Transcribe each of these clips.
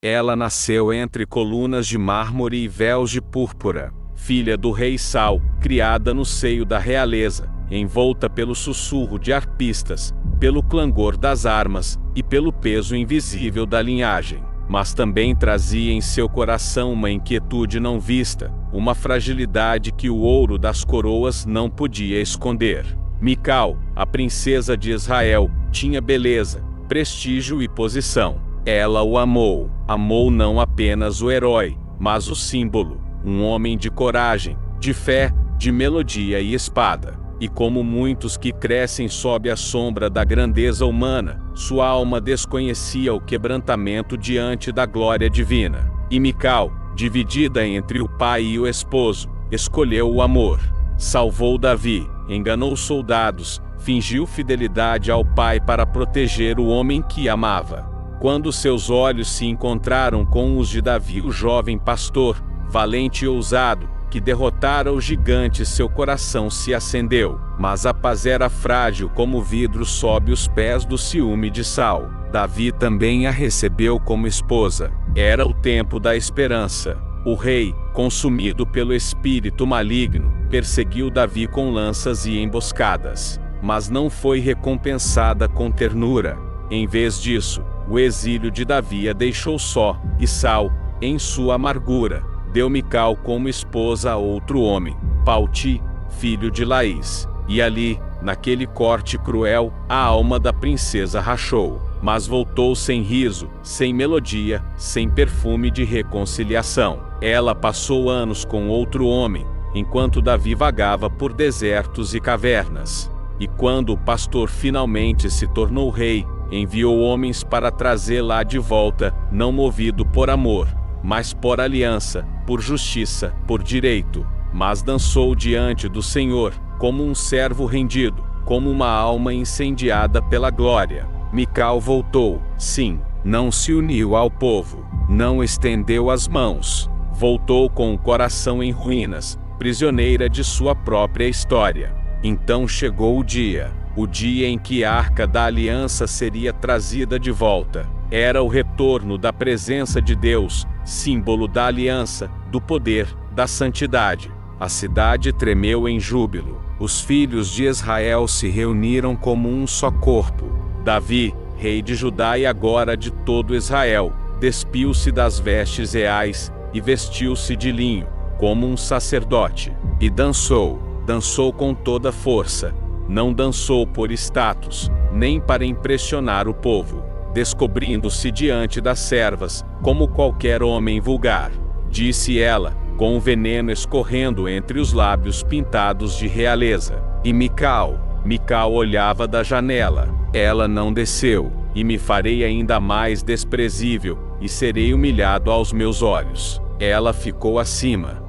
Ela nasceu entre colunas de mármore e véus de púrpura, filha do rei Saul, criada no seio da realeza, envolta pelo sussurro de arpistas, pelo clangor das armas e pelo peso invisível da linhagem. Mas também trazia em seu coração uma inquietude não vista, uma fragilidade que o ouro das coroas não podia esconder. Mical, a princesa de Israel, tinha beleza, prestígio e posição. Ela o amou. Amou não apenas o herói, mas o símbolo, um homem de coragem, de fé, de melodia e espada. E como muitos que crescem sob a sombra da grandeza humana, sua alma desconhecia o quebrantamento diante da glória divina. E Mical, dividida entre o pai e o esposo, escolheu o amor. Salvou Davi, enganou soldados, fingiu fidelidade ao pai para proteger o homem que amava. Quando seus olhos se encontraram com os de Davi, o jovem pastor, valente e ousado, que derrotara o gigante, seu coração se acendeu. Mas a paz era frágil como vidro sob os pés do ciúme de Saul. Davi também a recebeu como esposa. Era o tempo da esperança. O rei, consumido pelo espírito maligno, perseguiu Davi com lanças e emboscadas, mas não foi recompensada com ternura. Em vez disso, o exílio de Davi a deixou só, e Saul, em sua amargura, deu Mical como esposa a outro homem, Palti, filho de Laís. E ali, naquele corte cruel, a alma da princesa rachou, mas voltou sem riso, sem melodia, sem perfume de reconciliação. Ela passou anos com outro homem, enquanto Davi vagava por desertos e cavernas. E quando o pastor finalmente se tornou rei, enviou homens para trazê-la de volta, não movido por amor, mas por aliança, por justiça, por direito. Mas dançou diante do Senhor, como um servo rendido, como uma alma incendiada pela glória. Mical voltou, sim, não se uniu ao povo, não estendeu as mãos. Voltou com o coração em ruínas, prisioneira de sua própria história. Então chegou o dia em que a Arca da Aliança seria trazida de volta. Era o retorno da presença de Deus, símbolo da aliança, do poder, da santidade. A cidade tremeu em júbilo. Os filhos de Israel se reuniram como um só corpo. Davi, rei de Judá e agora de todo Israel, despiu-se das vestes reais e vestiu-se de linho, como um sacerdote. E dançou com toda força. Não dançou por status, nem para impressionar o povo, descobrindo-se diante das servas, como qualquer homem vulgar. Disse ela, com o veneno escorrendo entre os lábios pintados de realeza. E Mical olhava da janela. Ela não desceu, e me farei ainda mais desprezível, e serei humilhado aos meus olhos. Ela ficou acima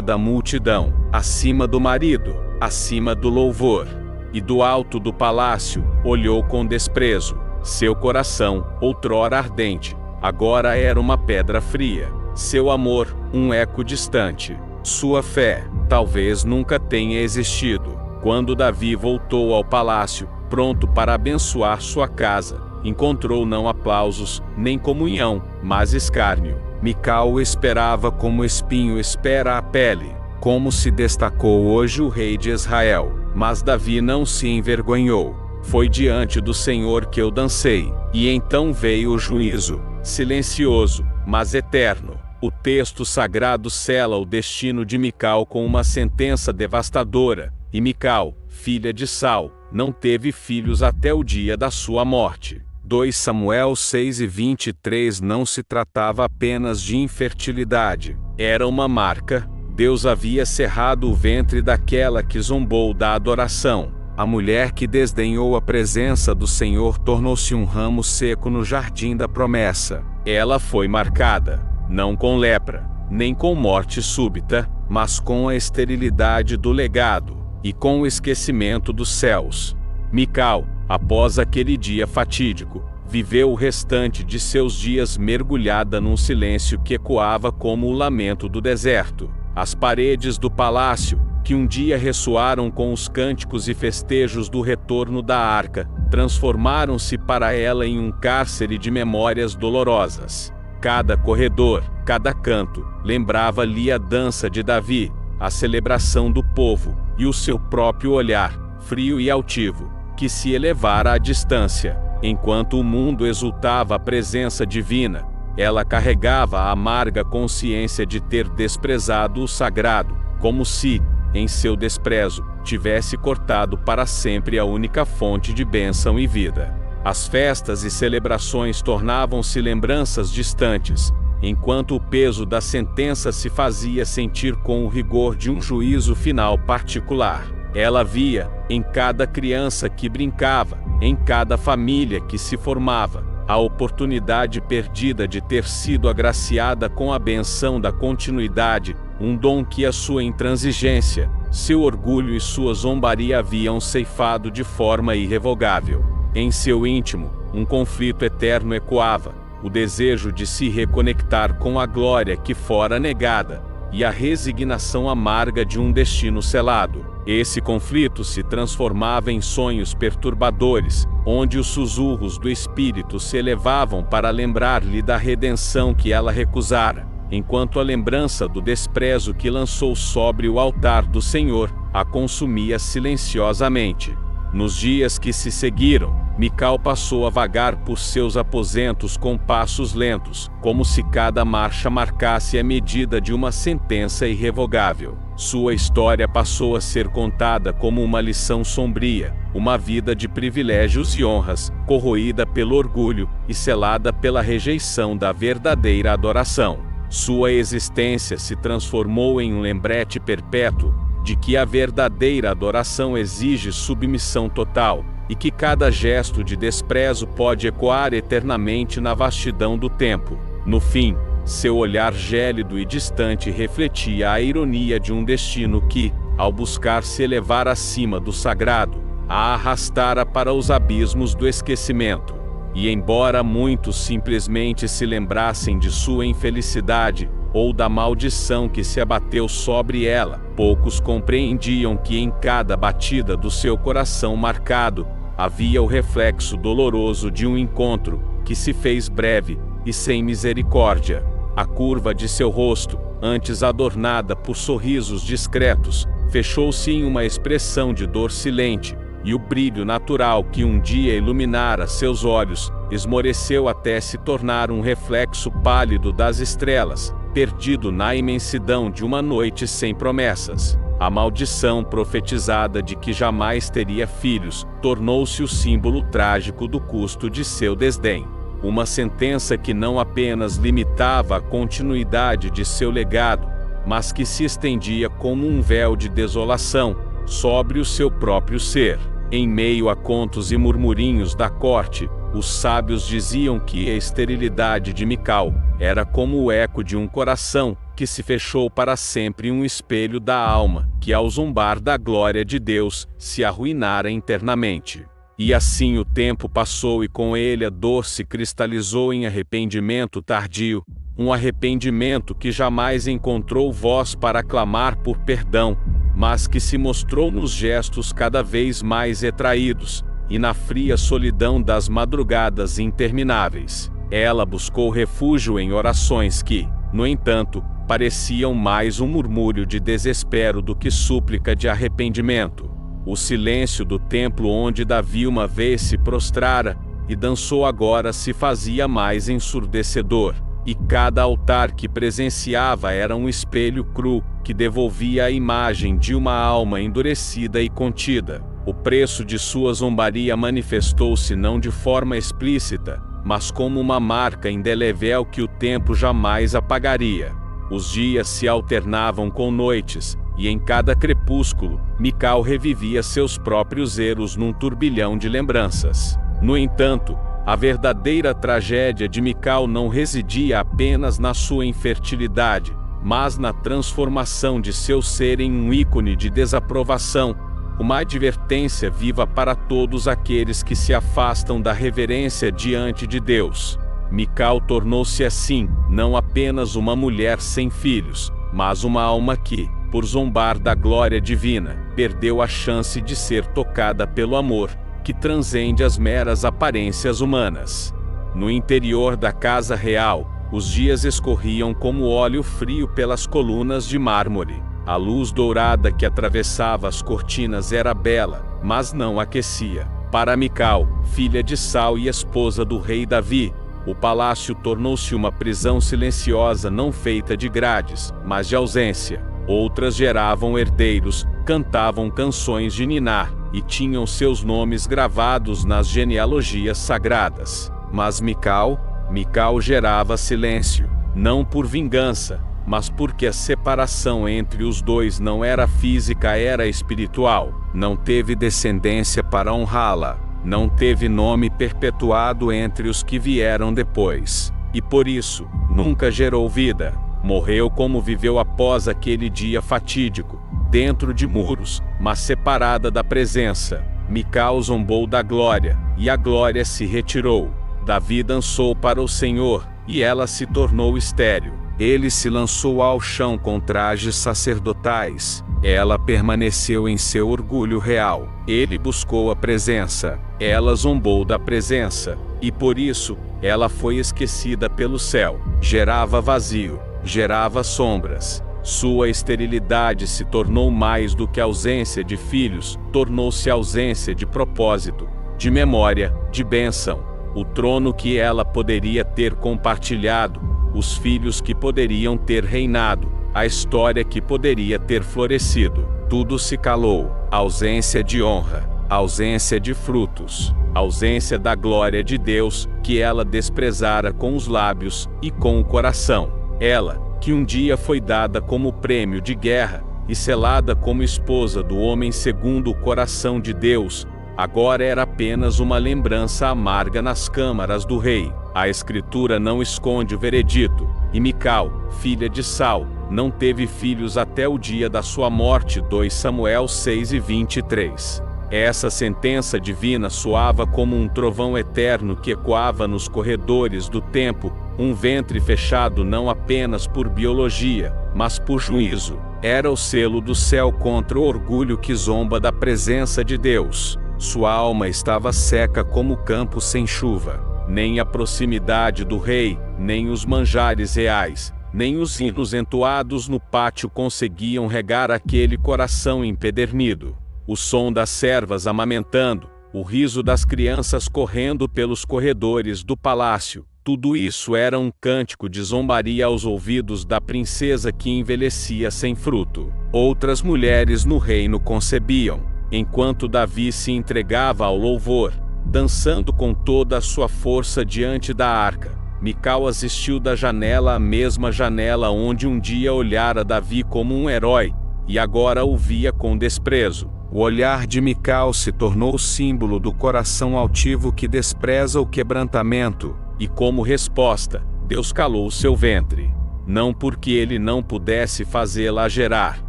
da multidão, acima do marido, acima do louvor. E do alto do palácio, olhou com desprezo. Seu coração, outrora ardente, agora era uma pedra fria. Seu amor, um eco distante. Sua fé, talvez nunca tenha existido. Quando Davi voltou ao palácio, pronto para abençoar sua casa, encontrou não aplausos, nem comunhão, mas escárnio. Mical o esperava como espinho espera a pele. Como se destacou hoje o rei de Israel. Mas Davi não se envergonhou. Foi diante do Senhor que eu dancei. E então veio o juízo, silencioso, mas eterno. O texto sagrado sela o destino de Mical com uma sentença devastadora. E Mical, filha de Saul, não teve filhos até o dia da sua morte. 2 Samuel 6:23. Não se tratava apenas de infertilidade. Era uma marca. Deus havia cerrado o ventre daquela que zombou da adoração. A mulher que desdenhou a presença do Senhor tornou-se um ramo seco no jardim da promessa. Ela foi marcada, não com lepra, nem com morte súbita, mas com a esterilidade do legado, e com o esquecimento dos céus. Mical, após aquele dia fatídico, viveu o restante de seus dias mergulhada num silêncio que ecoava como o lamento do deserto. As paredes do palácio, que um dia ressoaram com os cânticos e festejos do retorno da arca, transformaram-se para ela em um cárcere de memórias dolorosas. Cada corredor, cada canto, lembrava-lhe a dança de Davi, a celebração do povo, e o seu próprio olhar, frio e altivo, que se elevara à distância. Enquanto o mundo exultava a presença divina, ela carregava a amarga consciência de ter desprezado o sagrado, como se, em seu desprezo, tivesse cortado para sempre a única fonte de bênção e vida. As festas e celebrações tornavam-se lembranças distantes, enquanto o peso da sentença se fazia sentir com o rigor de um juízo final particular. Ela via, em cada criança que brincava, em cada família que se formava, a oportunidade perdida de ter sido agraciada com a benção da continuidade, um dom que a sua intransigência, seu orgulho e sua zombaria haviam ceifado de forma irrevogável. Em seu íntimo, um conflito eterno ecoava, o desejo de se reconectar com a glória que fora negada, e a resignação amarga de um destino selado. Esse conflito se transformava em sonhos perturbadores, onde os sussurros do espírito se elevavam para lembrar-lhe da redenção que ela recusara, enquanto a lembrança do desprezo que lançou sobre o altar do Senhor a consumia silenciosamente. Nos dias que se seguiram, Mical passou a vagar por seus aposentos com passos lentos, como se cada marcha marcasse a medida de uma sentença irrevogável. Sua história passou a ser contada como uma lição sombria, uma vida de privilégios e honras, corroída pelo orgulho e selada pela rejeição da verdadeira adoração. Sua existência se transformou em um lembrete perpétuo de que a verdadeira adoração exige submissão total, e que cada gesto de desprezo pode ecoar eternamente na vastidão do tempo. No fim, seu olhar gélido e distante refletia a ironia de um destino que, ao buscar se elevar acima do sagrado, a arrastara para os abismos do esquecimento. E embora muitos simplesmente se lembrassem de sua infelicidade, ou da maldição que se abateu sobre ela, poucos compreendiam que em cada batida do seu coração marcado, havia o reflexo doloroso de um encontro, que se fez breve, e sem misericórdia. A curva de seu rosto, antes adornada por sorrisos discretos, fechou-se em uma expressão de dor silente, e o brilho natural que um dia iluminara seus olhos, esmoreceu até se tornar um reflexo pálido das estrelas, perdido na imensidão de uma noite sem promessas. A maldição profetizada de que jamais teria filhos, tornou-se o símbolo trágico do custo de seu desdém. Uma sentença que não apenas limitava a continuidade de seu legado, mas que se estendia como um véu de desolação sobre o seu próprio ser. Em meio a contos e murmurinhos da corte, os sábios diziam que a esterilidade de Mical era como o eco de um coração que se fechou para sempre, um espelho da alma, que ao zombar da glória de Deus, se arruinara internamente. E assim o tempo passou e com ele a dor se cristalizou em arrependimento tardio, um arrependimento que jamais encontrou voz para clamar por perdão, mas que se mostrou nos gestos cada vez mais retraídos, e na fria solidão das madrugadas intermináveis. Ela buscou refúgio em orações que, no entanto, pareciam mais um murmúrio de desespero do que súplica de arrependimento. O silêncio do templo onde Davi uma vez se prostrara e dançou agora se fazia mais ensurdecedor, e cada altar que presenciava era um espelho cru que devolvia a imagem de uma alma endurecida e contida. O preço de sua zombaria manifestou-se não de forma explícita, mas como uma marca indelével que o tempo jamais apagaria. Os dias se alternavam com noites, e em cada crepúsculo, Mical revivia seus próprios erros num turbilhão de lembranças. No entanto, a verdadeira tragédia de Mical não residia apenas na sua infertilidade, mas na transformação de seu ser em um ícone de desaprovação, uma advertência viva para todos aqueles que se afastam da reverência diante de Deus. Mical tornou-se assim, não apenas uma mulher sem filhos, mas uma alma que, por zombar da glória divina, perdeu a chance de ser tocada pelo amor, que transcende as meras aparências humanas. No interior da casa real, Os dias escorriam como óleo frio pelas colunas de mármore. A luz dourada que atravessava as cortinas era bela, mas não aquecia. Para Mical, filha de Saul e esposa do rei Davi, o palácio tornou-se uma prisão silenciosa não feita de grades, mas de ausência. Outras geravam herdeiros, cantavam canções de ninar, e tinham seus nomes gravados nas genealogias sagradas. Mas Mical gerava silêncio, não por vingança, mas porque a separação entre os dois não era física, era espiritual. Não teve descendência para honrá-la, não teve nome perpetuado entre os que vieram depois, e por isso, nunca gerou vida. Morreu como viveu após aquele dia fatídico, dentro de muros, mas separada da presença. Mical zombou da glória, e a glória se retirou. Davi dançou para o Senhor, e ela se tornou estéril. Ele se lançou ao chão com trajes sacerdotais. Ela permaneceu em seu orgulho real. Ele buscou a presença. Ela zombou da presença. E por isso, ela foi esquecida pelo céu. Gerava vazio, gerava sombras. Sua esterilidade se tornou mais do que ausência de filhos, tornou-se ausência de propósito, de memória, de bênção. O trono que ela poderia ter compartilhado, os filhos que poderiam ter reinado, a história que poderia ter florescido, tudo se calou. Ausência de honra, ausência de frutos, ausência da glória de Deus, que ela desprezara com os lábios e com o coração. Ela, que um dia foi dada como prêmio de guerra e selada como esposa do homem segundo o coração de Deus, agora era apenas uma lembrança amarga nas câmaras do rei. A escritura não esconde o veredito, e Mical, filha de Saul, não teve filhos até o dia da sua morte. 2 Samuel 6:23. Essa sentença divina soava como um trovão eterno que ecoava nos corredores do tempo, um ventre fechado não apenas por biologia, mas por juízo. Era o selo do céu contra o orgulho que zomba da presença de Deus. Sua alma estava seca como o campo sem chuva. Nem a proximidade do rei, nem os manjares reais, nem os hinos entoados no pátio conseguiam regar aquele coração empedernido. O som das servas amamentando, o riso das crianças correndo pelos corredores do palácio, tudo isso era um cântico de zombaria aos ouvidos da princesa que envelhecia sem fruto. Outras mulheres no reino concebiam, enquanto Davi se entregava ao louvor, dançando com toda a sua força diante da arca. Mical assistiu da janela, a mesma janela onde um dia olhara Davi como um herói, e agora o via com desprezo. O olhar de Mical se tornou símbolo do coração altivo que despreza o quebrantamento, e como resposta, Deus calou seu ventre. Não porque ele não pudesse fazê-la gerar,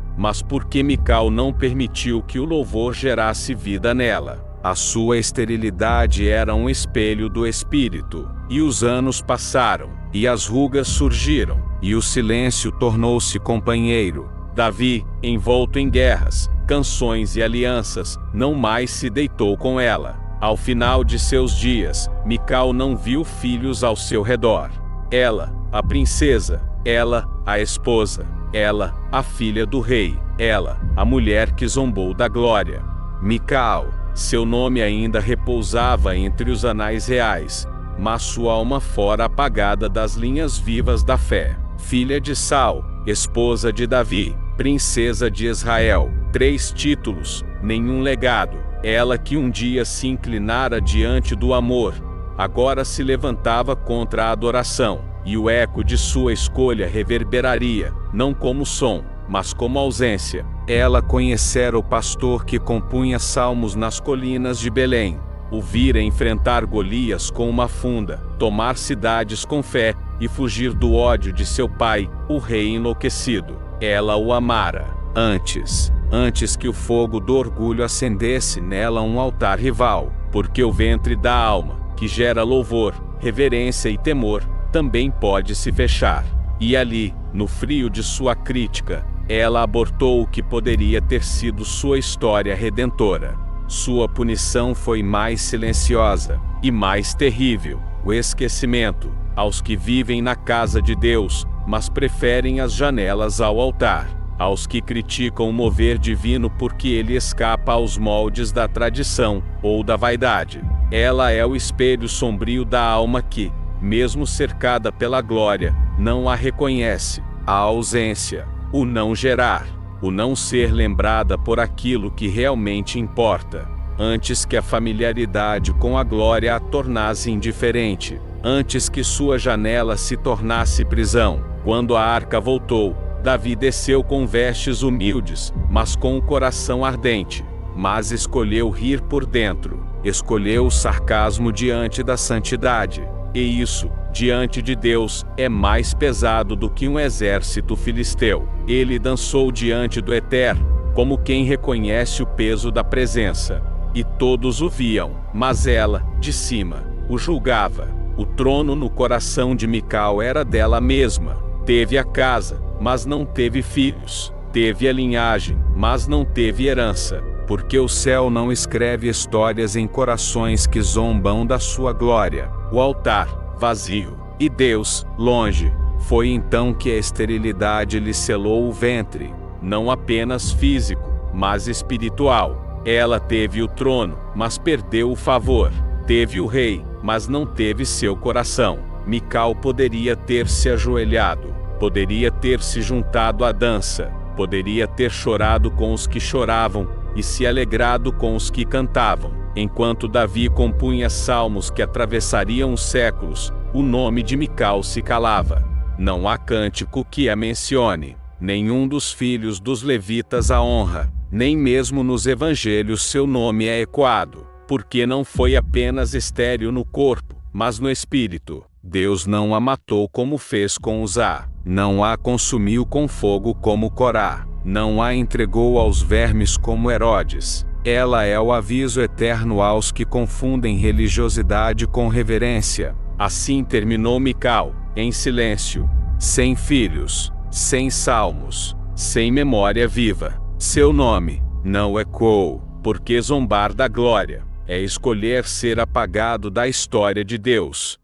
mas porque Mical não permitiu que o louvor gerasse vida nela. A sua esterilidade era um espelho do espírito, e os anos passaram, e as rugas surgiram, e o silêncio tornou-se companheiro. Davi, envolto em guerras, canções e alianças, não mais se deitou com ela. Ao final de seus dias, Mical não viu filhos ao seu redor. Ela, a princesa, ela, a esposa, ela, a filha do rei, ela, a mulher que zombou da glória. Mical, seu nome ainda repousava entre os anais reais, mas sua alma fora apagada das linhas vivas da fé. Filha de Saul, esposa de Davi, princesa de Israel, 3 títulos, nenhum legado. Ela que um dia se inclinara diante do amor, agora se levantava contra a adoração, e o eco de sua escolha reverberaria, não como som, mas como ausência. Ela conhecera o pastor que compunha salmos nas colinas de Belém, o vira enfrentar Golias com uma funda, tomar cidades com fé, e fugir do ódio de seu pai, o rei enlouquecido. Ela o amara, antes que o fogo do orgulho acendesse nela um altar rival, porque o ventre da alma, que gera louvor, reverência e temor, também pode se fechar. E ali, no frio de sua crítica, ela abortou o que poderia ter sido sua história redentora. Sua punição foi mais silenciosa e mais terrível. o esquecimento, aos que vivem na casa de Deus, mas preferem as janelas ao altar, aos que criticam o mover divino porque ele escapa aos moldes da tradição ou da vaidade. Ela é o espelho sombrio da alma que, mesmo cercada pela glória, não a reconhece. A ausência, o não gerar, o não ser lembrada por aquilo que realmente importa, antes que a familiaridade com a glória a tornasse indiferente, antes que sua janela se tornasse prisão. Quando a arca voltou, Davi desceu com vestes humildes, mas com o coração ardente. Mas escolheu rir por dentro, escolheu o sarcasmo diante da santidade. E isso, diante de Deus, é mais pesado do que um exército filisteu. Ele dançou diante do Eterno, como quem reconhece o peso da presença. E todos o viam, mas ela, de cima, o julgava. O trono no coração de Mical era dela mesma. Teve a casa, mas não teve filhos. Teve a linhagem, mas não teve herança. Porque o céu não escreve histórias em corações que zombam da sua glória. O altar, vazio, e Deus, longe. Foi então que a esterilidade lhe selou o ventre, não apenas físico, mas espiritual. Ela teve o trono, mas perdeu o favor. Teve o rei, mas não teve seu coração. Mical poderia ter se ajoelhado, poderia ter se juntado à dança, poderia ter chorado com os que choravam, e se alegrado com os que cantavam. Enquanto Davi compunha salmos que atravessariam os séculos, o nome de Mical se calava. Não há cântico que a mencione. Nenhum dos filhos dos levitas a honra. Nem mesmo nos evangelhos seu nome é ecoado. Porque não foi apenas estéril no corpo, mas no espírito. Deus não a matou como fez com Uzá. Não a consumiu com fogo como Corá. Não a entregou aos vermes como Herodes. Ela é o aviso eterno aos que confundem religiosidade com reverência. Assim terminou Mical, em silêncio, sem filhos, sem salmos, sem memória viva. Seu nome não ecoou, porque zombar da glória é escolher ser apagado da história de Deus.